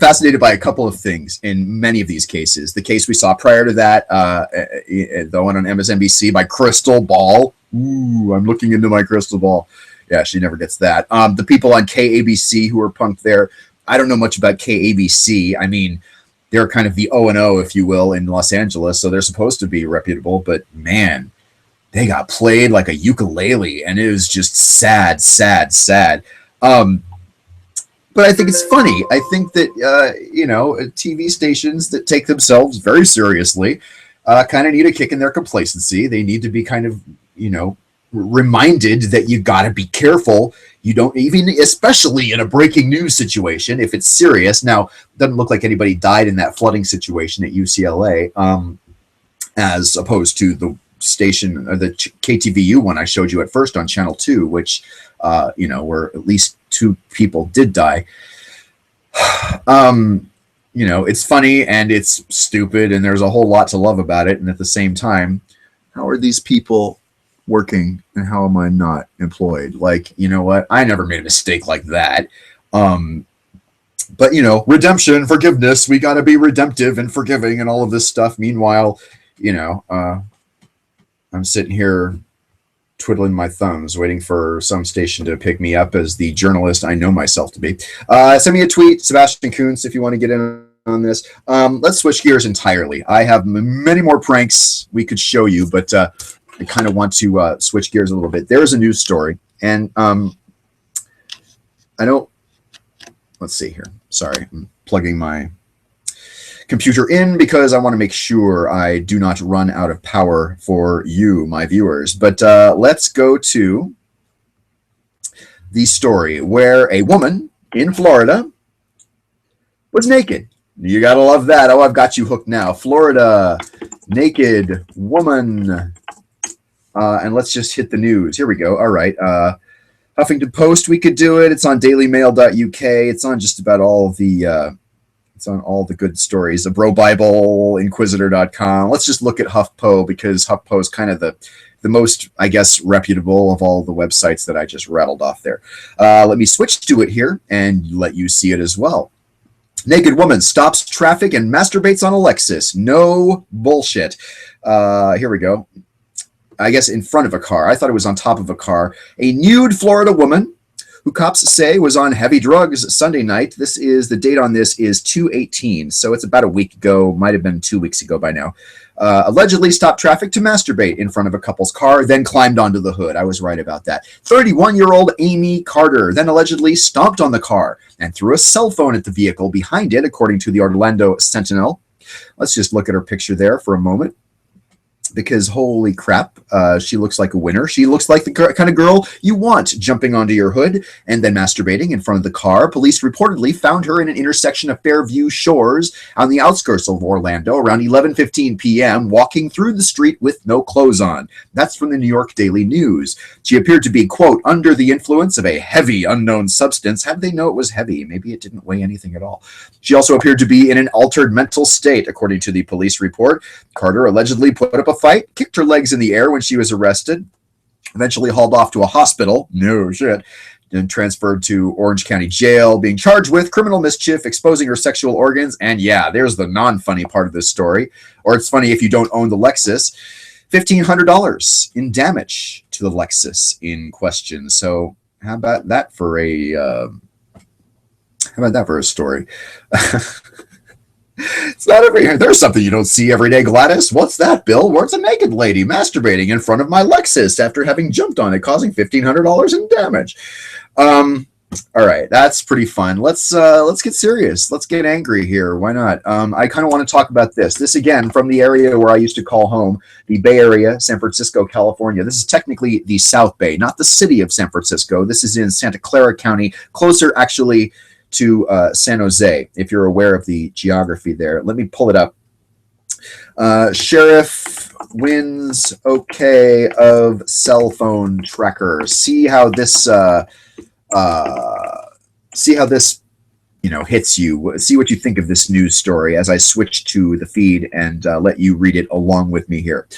fascinated by a couple of things in many of these cases. The case we saw prior to that, the one on MSNBC by Crystal Ball. Ooh, I'm looking into my crystal ball. Yeah, she never gets that. The people on KABC who were punked there. I don't know much about KABC. I mean, they're kind of the O&O, if you will, in Los Angeles, so they're supposed to be reputable. But, man, they got played like a ukulele, and it was just sad, sad, sad. But I think it's funny. I think that, TV stations that take themselves very seriously kind of need a kick in their complacency. They need to be kind of, reminded that you got to be careful. You don't even, especially in a breaking news situation, if it's serious. Now, doesn't look like anybody died in that flooding situation at UCLA, as opposed to the station, or the KTVU one I showed you at first on Channel 2, which, where at least 2 people did die. It's funny and it's stupid, and there's a whole lot to love about it. And at the same time, how are these people working and how am I not employed? Like, you know what? I never made a mistake like that. But, redemption, forgiveness, we got to be redemptive and forgiving and all of this stuff. Meanwhile, I'm sitting here twiddling my thumbs, waiting for some station to pick me up as the journalist I know myself to be. Send me a tweet, Sebastian Kuntz, if you want to get in on this. Let's switch gears entirely. I have many more pranks we could show you, but I kind of want to switch gears a little bit. There is a news story, and let's see here. Sorry, I'm plugging my computer in because I want to make sure I do not run out of power for you, my viewers. But let's go to the story where a woman in Florida was naked. You gotta love that. Oh, I've got you hooked now. Florida, naked woman. And let's just hit the news. Here we go. All right. Huffington Post, we could do it. It's on dailymail.uk. It's on just about all the it's on all the good stories. The Bro Bible, Inquisitor.com. Let's just look at HuffPo because HuffPo is kind of the most, I guess, reputable of all the websites that I just rattled off there. Let me switch to it here and let you see it as well. Naked woman stops traffic and masturbates on a Lexus. No bullshit. Here we go. I guess in front of a car. I thought it was on top of a car. A nude Florida woman who cops say was on heavy drugs Sunday night. This is the date on this is 2/18, so it's about a week ago, might have been 2 weeks ago by now. Allegedly stopped traffic to masturbate in front of a couple's car, then climbed onto the hood. I was right about that. 31-year-old Amy Carter then allegedly stomped on the car and threw a cell phone at the vehicle behind it, according to the Orlando Sentinel. Let's just look at her picture there for a moment, because holy crap, she looks like a winner. She looks like the kind of girl you want jumping onto your hood and then masturbating in front of the car. Police reportedly found her in an intersection of Fairview Shores on the outskirts of Orlando around 11:15 p.m., walking through the street with no clothes on. That's from the New York Daily News. She appeared to be, quote, under the influence of a heavy unknown substance. How did they know it was heavy? Maybe it didn't weigh anything at all. She also appeared to be in an altered mental state, according to the police report. Carter allegedly put up a fight, kicked her legs in the air when she was arrested, eventually hauled off to a hospital, no shit, then transferred to Orange County Jail, being charged with criminal mischief, exposing her sexual organs, and yeah, there's the non-funny part of this story, or it's funny if you don't own the Lexus, $1,500 in damage to the Lexus in question. So how about that for a story? It's not there's something you don't see every day, Gladys. What's that, Bill? Where's a naked lady masturbating in front of my Lexus after having jumped on it, causing $1,500 in damage? All right, that's pretty fun. Let's get serious. Let's get angry here. Why not? I kind of want to talk about this. This again from the area where I used to call home, the Bay Area, San Francisco, California. This is technically the South Bay, not the city of San Francisco. This is in Santa Clara County, closer actually to San Jose, if you're aware of the geography there. Let me pull it up. Sheriff wins okay of cell phone tracker. See how this hits you. See what you think of this news story as I switch to the feed and let you read it along with me here.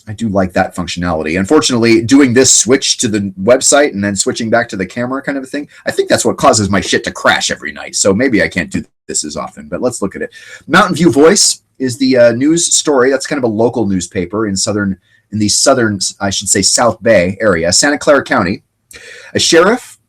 I do like that functionality. Unfortunately, doing this switch to the website and then switching back to the camera kind of a thing, I think that's what causes my shit to crash every night. So maybe I can't do this as often, but let's look at it. Mountain View Voice is the news story. That's kind of a local newspaper in the southern, I should say, South Bay area, Santa Clara County. A sheriff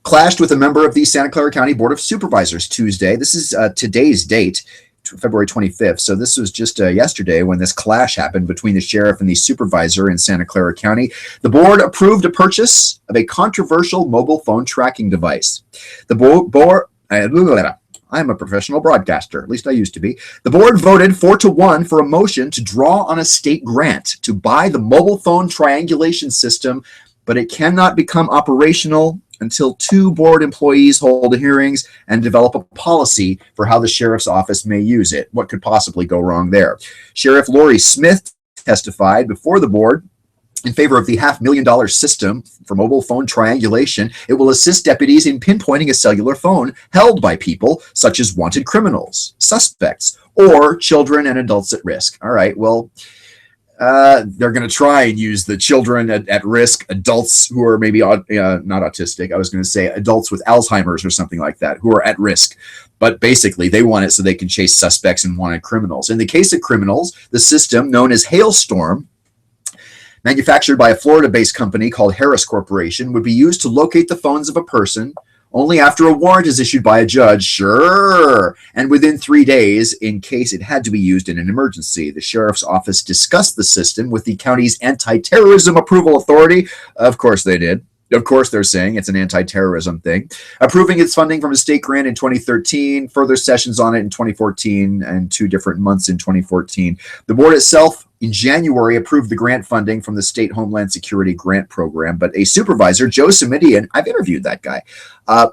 clashed with a member of the Santa Clara County Board of Supervisors Tuesday. This is today's date, February 25th. So this was just yesterday when this clash happened between the sheriff and the supervisor in Santa Clara County. The board approved a purchase of a controversial mobile phone tracking device. The board, I'm a professional broadcaster, at least I used to be. The board voted 4-1 for a motion to draw on a state grant to buy the mobile phone triangulation system, but it cannot become operational until 2 board employees hold hearings and develop a policy for how the sheriff's office may use it. What could possibly go wrong there? Sheriff Lori Smith testified before the board in favor of the $500,000 system for mobile phone triangulation. It will assist deputies in pinpointing a cellular phone held by people such as wanted criminals, suspects, or children and adults at risk. All right, well, they're going to try and use the children at risk, adults who are maybe not autistic. I was going to say adults with Alzheimer's or something like that, who are at risk. But basically, they want it so they can chase suspects and wanted criminals. In the case of criminals, the system known as Hailstorm, manufactured by a Florida-based company called Harris Corporation, would be used to locate the phones of a person only after a warrant is issued by a judge, sure, and within 3 days in case it had to be used in an emergency. The sheriff's office discussed the system with the county's anti-terrorism approval authority. Of course they did. Of course they're saying it's an anti-terrorism thing. Approving its funding from a state grant in 2013, further sessions on it in 2014, and 2 different months in 2014. The board itself in January approved the grant funding from the State Homeland Security Grant Program, but a supervisor, Joe Simidian, I've interviewed that guy,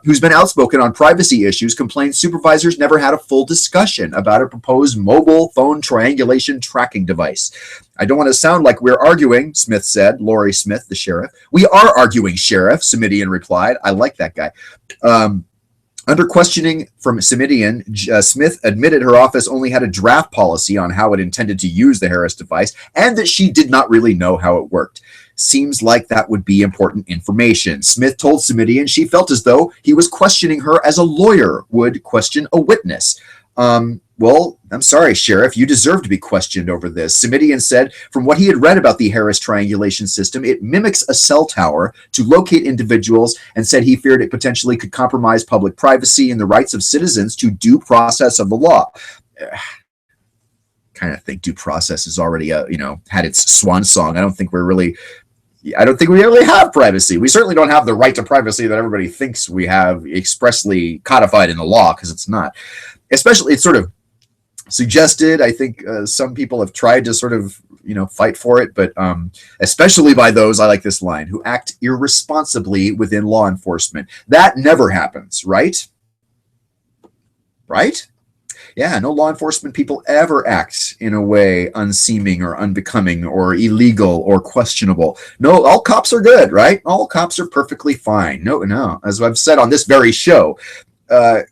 who's been outspoken on privacy issues, complained supervisors never had a full discussion about a proposed mobile phone triangulation tracking device. I don't want to sound like we're arguing, Smith said, Lori Smith, the sheriff. We are arguing, Sheriff, Simidian replied. I like that guy. Under questioning from Simidian, Smith admitted her office only had a draft policy on how it intended to use the Harris device and that she did not really know how it worked. Seems like that would be important information. Smith told Simidian she felt as though he was questioning her as a lawyer would question a witness. Well, I'm sorry, Sheriff, you deserve to be questioned over this. Simidian said from what he had read about the Harris triangulation system, it mimics a cell tower to locate individuals, and said he feared it potentially could compromise public privacy and the rights of citizens to due process of the law. Kind of think due process has already, had its swan song. I don't think we really have privacy. We certainly don't have the right to privacy that everybody thinks we have expressly codified in the law, because it's not. Especially, it's sort of suggested. I think some people have tried to sort of, fight for it, but especially by those, I like this line, who act irresponsibly within law enforcement. That never happens, right? Right? Yeah, no law enforcement people ever act in a way unseeming or unbecoming or illegal or questionable. No, all cops are good, right? All cops are perfectly fine. No. As I've said on this very show, there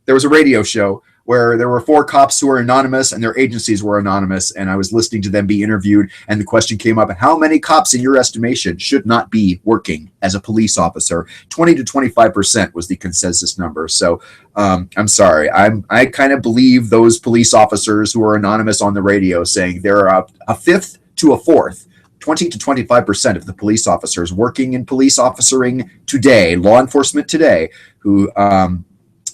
was a radio show where there were 4 cops who were anonymous and their agencies were anonymous, and I was listening to them be interviewed, and the question came up, how many cops in your estimation should not be working as a police officer? 20 to 25% was the consensus number. So I'm sorry. I kind of believe those police officers who are anonymous on the radio saying there are a fifth to a fourth, 20 to 25% of the police officers working in police officering today, law enforcement today, who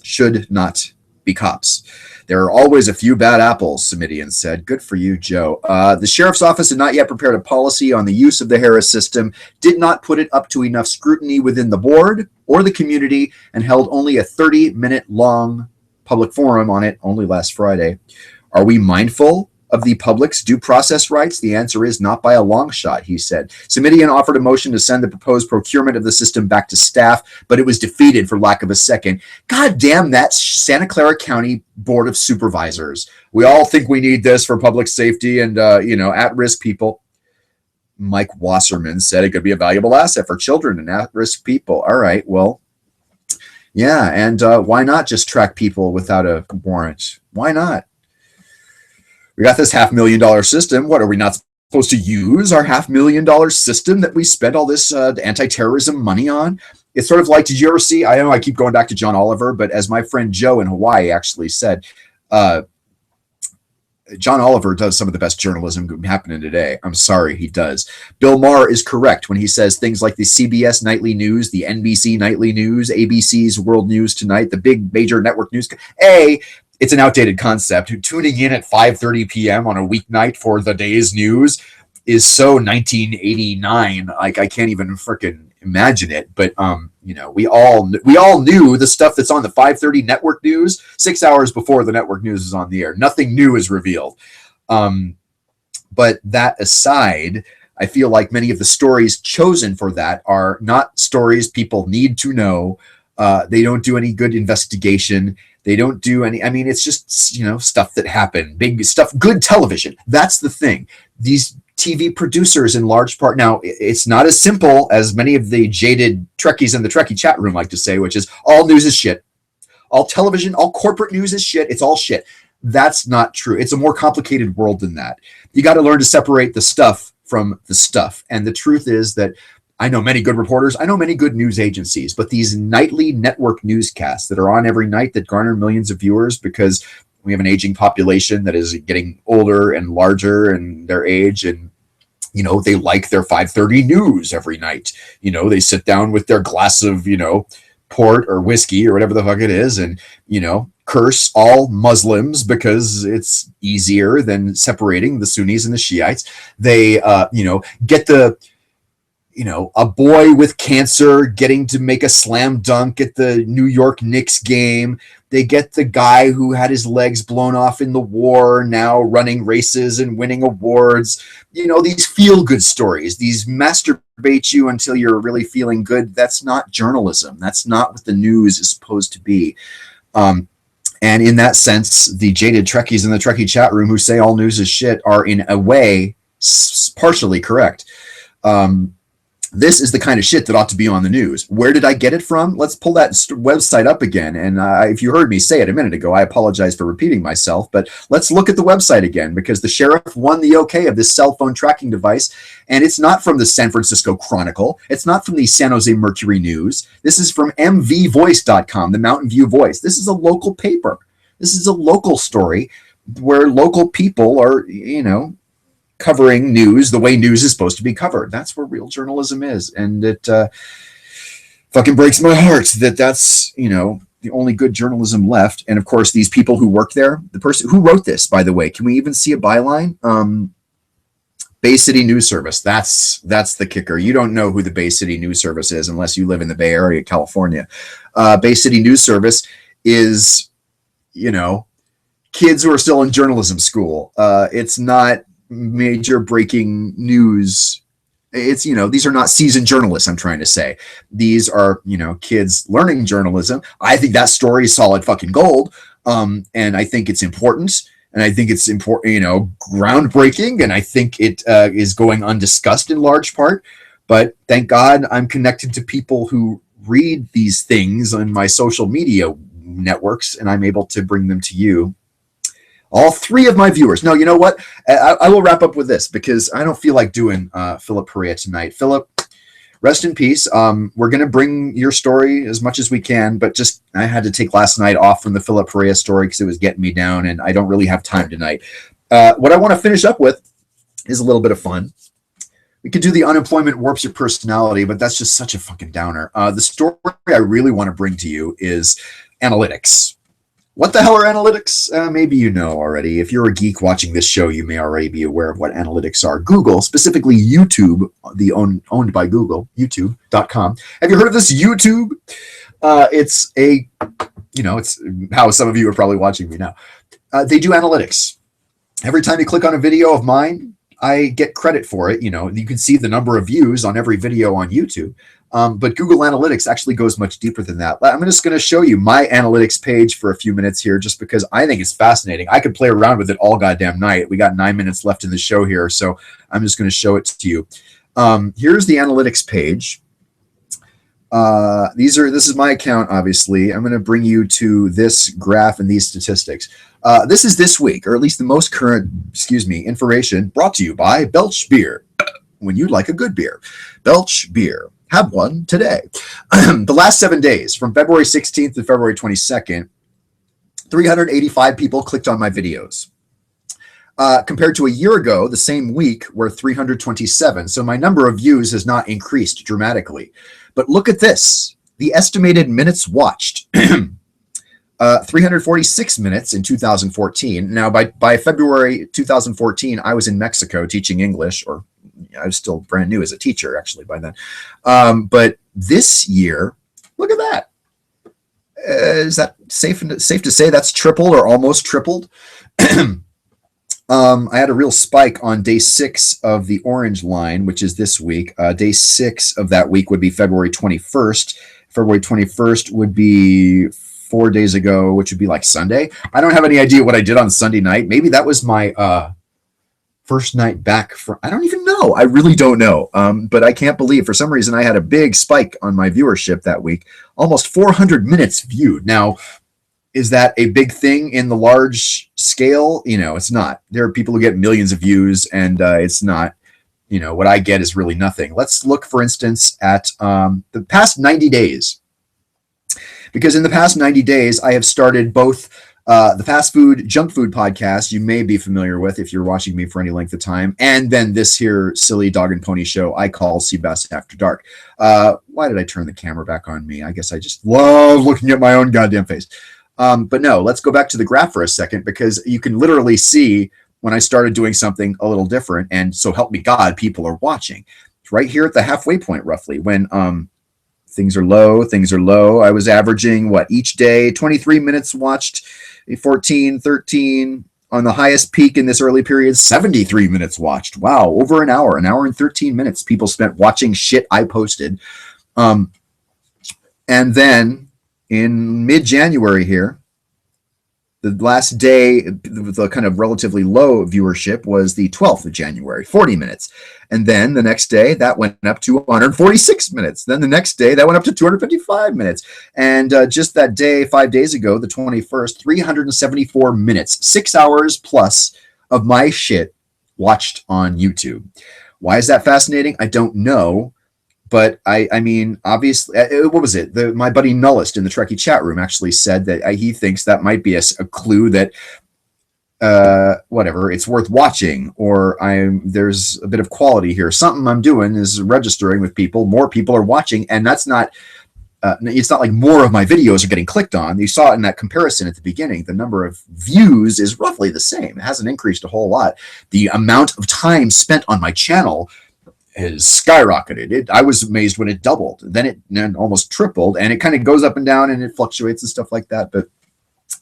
should not be cops. There are always a few bad apples, Simidian said. Good for you, Joe. The sheriff's office had not yet prepared a policy on the use of the Harris system, did not put it up to enough scrutiny within the board or the community, and held only a 30-minute long public forum on it only last Friday. Are we mindful of the public's due process rights? The answer is not by a long shot, he said. Simidian offered a motion to send the proposed procurement of the system back to staff, but it was defeated for lack of a second. God damn that Santa Clara County Board of Supervisors. We all think we need this for public safety and, at-risk people. Mike Wasserman said it could be a valuable asset for children and at-risk people. All right, well, yeah, and why not just track people without a warrant? Why not? We got this $500,000 system. What, are we not supposed to use our $500,000 system that we spent all this anti-terrorism money on? It's sort of like, did you ever see, I know I keep going back to John Oliver, but as my friend Joe in Hawaii actually said, John Oliver does some of the best journalism happening today. I'm sorry, he does. Bill Maher is correct when he says things like the CBS Nightly News, the NBC Nightly News, ABC's World News Tonight, the big major network news. It's an outdated concept. Tuning in at 5:30 p.m. on a weeknight for the day's news is so 1989. Like, I can't even freaking imagine it. But we all knew the stuff that's on the 5:30 network news 6 hours before the network news is on the air. Nothing new is revealed. But that aside, I feel like many of the stories chosen for that are not stories people need to know. They don't do any good investigation. They don't do any, it's just, stuff that happened, big stuff, good television. That's the thing. These TV producers in large part, now it's not as simple as many of the jaded Trekkies in the Trekkie chat room like to say, which is all news is shit. All television, all corporate news is shit. It's all shit. That's not true. It's a more complicated world than that. You got to learn to separate the stuff from the stuff. And the truth is that I know many good reporters. I know many good news agencies, but these nightly network newscasts that are on every night that garner millions of viewers because we have an aging population that is getting older and larger in their age, and they like their 5:30 news every night. They sit down with their glass of port or whiskey or whatever the fuck it is, and curse all Muslims because it's easier than separating the Sunnis and the Shiites. They get the a boy with cancer getting to make a slam dunk at the New York Knicks game. They get the guy who had his legs blown off in the war now running races and winning awards. These feel-good stories, these masturbate you until you're really feeling good. That's not journalism. That's not what the news is supposed to be. And in that sense, the jaded Trekkies in the Trekkie chat room who say all news is shit are in a way partially correct. This is the kind of shit that ought to be on the news. Where did I get it from? Let's pull that website up again. And if you heard me say it a minute ago, I apologize for repeating myself, but let's look at the website again, because the sheriff won the okay of this cell phone tracking device. And it's not from the San Francisco Chronicle. It's not from the San Jose Mercury News. This is from mvvoice.com, the Mountain View Voice. This is a local paper. This is a local story where local people are, covering news the way news is supposed to be covered. That's where real journalism is. And it fucking breaks my heart that that's, the only good journalism left. And of course, these people who work there, the person who wrote this, by the way, can we even see a byline? Bay City News Service. That's the kicker. You don't know who the Bay City News Service is unless you live in the Bay Area, California. Bay City News Service is, kids who are still in journalism school. It's not major breaking news. It's, these are not seasoned journalists, I'm trying to say. These are, kids learning journalism. I think that story is solid fucking gold. And I think it's important. And I think it's important, groundbreaking. And I think it is going undiscussed in large part. But thank God I'm connected to people who read these things on my social media networks, and I'm able to bring them to you. All three of my viewers. No, you know what? I will wrap up with this because I don't feel like doing Philip Perea tonight. Philip, rest in peace. We're going to bring your story as much as we can, but just I had to take last night off from the Philip Perea story because it was getting me down, and I don't really have time tonight. What I want to finish up with is a little bit of fun. We could do the unemployment warps your personality, but that's just such a fucking downer. The story I really want to bring to you is analytics. What the hell are analytics? Maybe you know already. If you're a geek watching this show, you may already be aware of what analytics are. Google, specifically YouTube, the owned by Google, youtube.com. Have you heard of this YouTube? It's it's how some of you are probably watching me now. They do analytics. Every time you click on a video of mine, I get credit for it. You can see the number of views on every video on YouTube. But Google Analytics actually goes much deeper than that. I'm just going to show you my analytics page for a few minutes here, just because I think it's fascinating. I could play around with it all goddamn night. We got 9 minutes left in the show here, so I'm just going to show it to you. Here's the analytics page. This is my account, obviously. I'm going to bring you to this graph and these statistics. This is this week, or at least the most current, information brought to you by Belch Beer. When you'd like a good beer, Belch Beer. Have one today. The last 7 days, from February 16th to February 22nd, 385 people clicked on my videos. Compared to a year ago, the same week, were 327. So my number of views has not increased dramatically. But look at this. The estimated minutes watched. 346 minutes in 2014. Now, by February 2014, I was in Mexico teaching English, or I was still brand new as a teacher, actually, by then. But this year, look at that. Is that safe to say that's tripled or almost tripled? I had a real spike on day 6 of the orange line, which is this week. Day 6 of that week would be February 21st. February 21st would be 4 days ago, which would be like Sunday. I don't have any idea what I did on Sunday night. Maybe that was my first night back from, I don't even know. I really don't know. But I can't believe for some reason I had a big spike on my viewership that week. Almost 400 minutes viewed. Now, is that a big thing in the large scale? It's not. There are people who get millions of views, and it's not, what I get is really nothing. Let's look, for instance, at the past 90 days. Because in the past 90 days, I have started both the fast food, junk food podcast you may be familiar with if you're watching me for any length of time, and then this here silly dog and pony show I call cBasAfterDark. Why did I turn the camera back on me? I guess I just love looking at my own goddamn face. But no, let's go back to the graph for a second, because you can literally see when I started doing something a little different, and so help me God, people are watching. It's right here at the halfway point, roughly, when things are low. I was averaging, each day, 23 minutes watched, 14, 13. On the highest peak in this early period, 73 minutes watched. Wow, over an hour and 13 minutes people spent watching shit I posted. And then in mid-January here, the last day, the kind of relatively low viewership was the 12th of January, 40 minutes. And then the next day, that went up to 146 minutes. Then the next day, that went up to 255 minutes. And just that day, 5 days ago, the 21st, 374 minutes, 6 hours plus of my shit watched on YouTube. Why is that fascinating? I don't know. But I mean, obviously, what was it? My buddy Nullist in the Trekkie chat room actually said that he thinks that might be a clue that whatever, it's worth watching, or there's a bit of quality here. Something I'm doing is registering with people. More people are watching, and that's not. It's not like more of my videos are getting clicked on. You saw it in that comparison at the beginning. The number of views is roughly the same. It hasn't increased a whole lot. The amount of time spent on my channel has skyrocketed. I was amazed when it doubled. Then it almost tripled, and it kind of goes up and down, and it fluctuates and stuff like that. But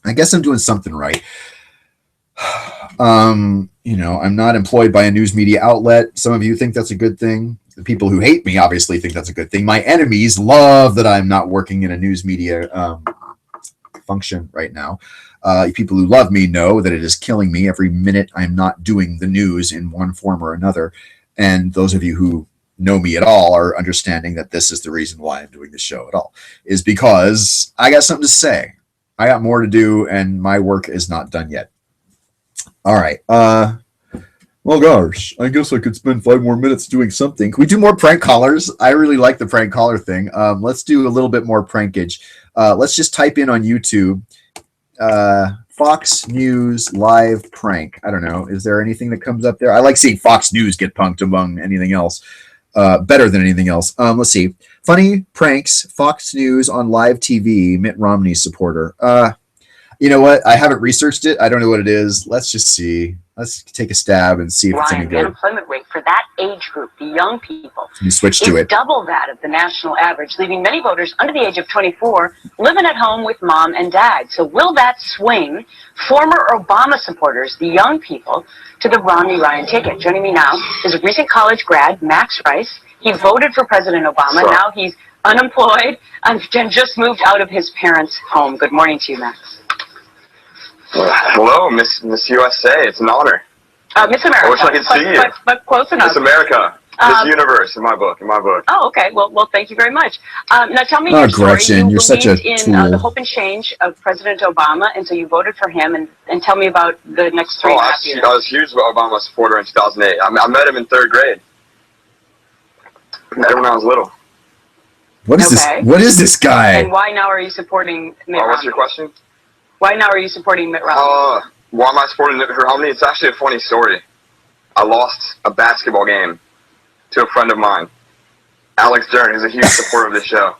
I guess I'm doing something right. I'm not employed by a news media outlet. Some of you think that's a good thing. The people who hate me obviously think that's a good thing. My enemies love that I'm not working in a news media function right now. People who love me know that it is killing me every minute I'm not doing the news in one form or another. And those of you who know me at all are understanding that this is the reason why I'm doing this show at all, is because I got something to say. I got more to do, and my work is not done yet. All right. Well, gosh, I guess I could spend 5 more minutes doing something. Can we do more prank callers? I really like the prank caller thing. Let's do a little bit more prankage. Let's just type in on YouTube, Fox News live prank. I don't know. Is there anything that comes up there? I like seeing Fox News get punked among anything else. Better than anything else. Let's see. Funny pranks, Fox News on live TV, Mitt Romney supporter. You know what? I haven't researched it. I don't know what it is. Let's just see. Let's take a stab and see if it's any The good. unemployment rate for that age group, the young people, You switch to is it. double that of the national average, leaving many voters under the age of 24 living at home with mom and dad. So will that swing former Obama supporters, the young people, to the Romney-Ryan ticket? Joining me now is a recent college grad, Max Rice. He voted for President Obama. Sure. Now he's unemployed and just moved out of his parents' home. Good morning to you, Max. Hello, Miss USA. It's an honor. Miss America. I wish I could see you. But close enough. Miss America. Miss Universe in my book. Oh, okay. Well, thank you very much. Now tell me Oh, your story. Gretchen, you're such a believed tool. in the hope and change of President Obama, and so you voted for him. And tell me about the next 3.5 years. I was a huge Obama supporter in 2008. I met him in 3rd grade. Met him when I was little. What is this? What is this guy? And why now are you supporting Mitt Romney? What's your question? Why now are you supporting Mitt Romney? Why am I supporting Mitt Romney? It's actually a funny story. I lost a basketball game to a friend of mine, Alex Dern, who's a huge supporter of this show.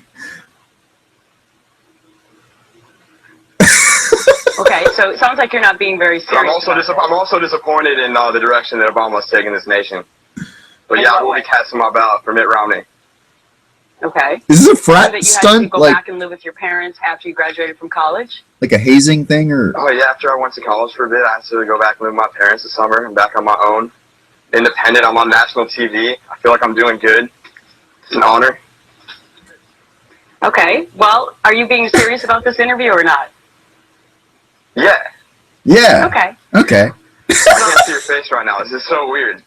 Okay, so it sounds like you're not being very serious. I'm also disappointed in the direction that Obama's taking this nation. But yeah, I will be casting my ballot for Mitt Romney. Okay. Is this a So frat that you had to stunt? go Like back and live with your parents after you graduated from college? a hazing thing, or? Oh yeah, after I went to college for a bit, I had to go back and live with my parents this summer. I'm back on my own. Independent, I'm on national TV. I feel like I'm doing good. It's an honor. Okay. Well, are you being serious about this interview or not? Yeah. Yeah. Okay. Okay. I can't see your face right now. This is so weird.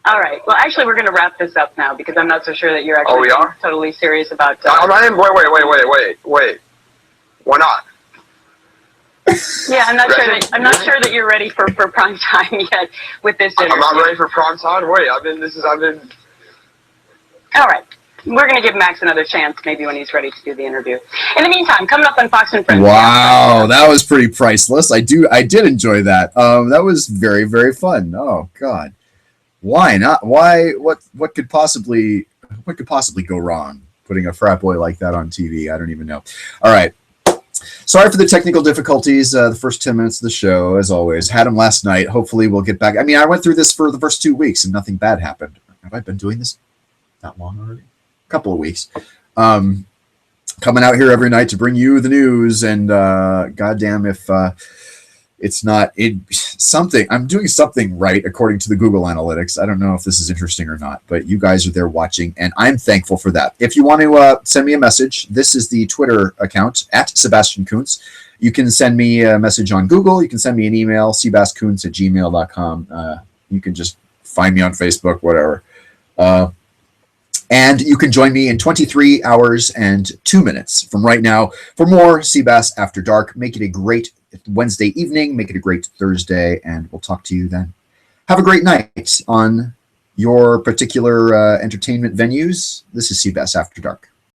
All right. Well, actually, we're going to wrap this up now because I'm not so sure that you're actually Oh, we are? totally serious about. I'm not even. Wait. Why not? Yeah, I'm not sure that you're ready for prime time yet with this interview. I'm not ready for prime time. Wait, I've been. All right. We're going to give Max another chance, maybe when he's ready to do the interview. In the meantime, coming up on Fox and Friends. Wow, that was pretty priceless. I did enjoy that. That was very, very fun. Oh God, why not? Why? What could possibly go wrong? Putting a frat boy like that on TV, I don't even know. All right. Sorry for the technical difficulties. The first 10 minutes of the show, as always, had them last night. Hopefully, we'll get back. I mean, I went through this for the first 2 weeks, and nothing bad happened. Have I been doing this that long already? Couple of weeks, coming out here every night to bring you the news, and goddamn if it's not something. I'm doing something right according to the Google Analytics. I don't know if this is interesting or not, but you guys are there watching, and I'm thankful for that. If you want to send me a message, this is the Twitter account at Sebastian Kuntz. You can send me a message on Google. You can send me an email, cbaskuntz@gmail.com. You can just find me on Facebook, whatever. And you can join me in 23 hours and 2 minutes from right now for more CBAS After Dark. Make it a great Wednesday evening. Make it a great Thursday, and we'll talk to you then. Have a great night on your particular entertainment venues. This is cBas After Dark.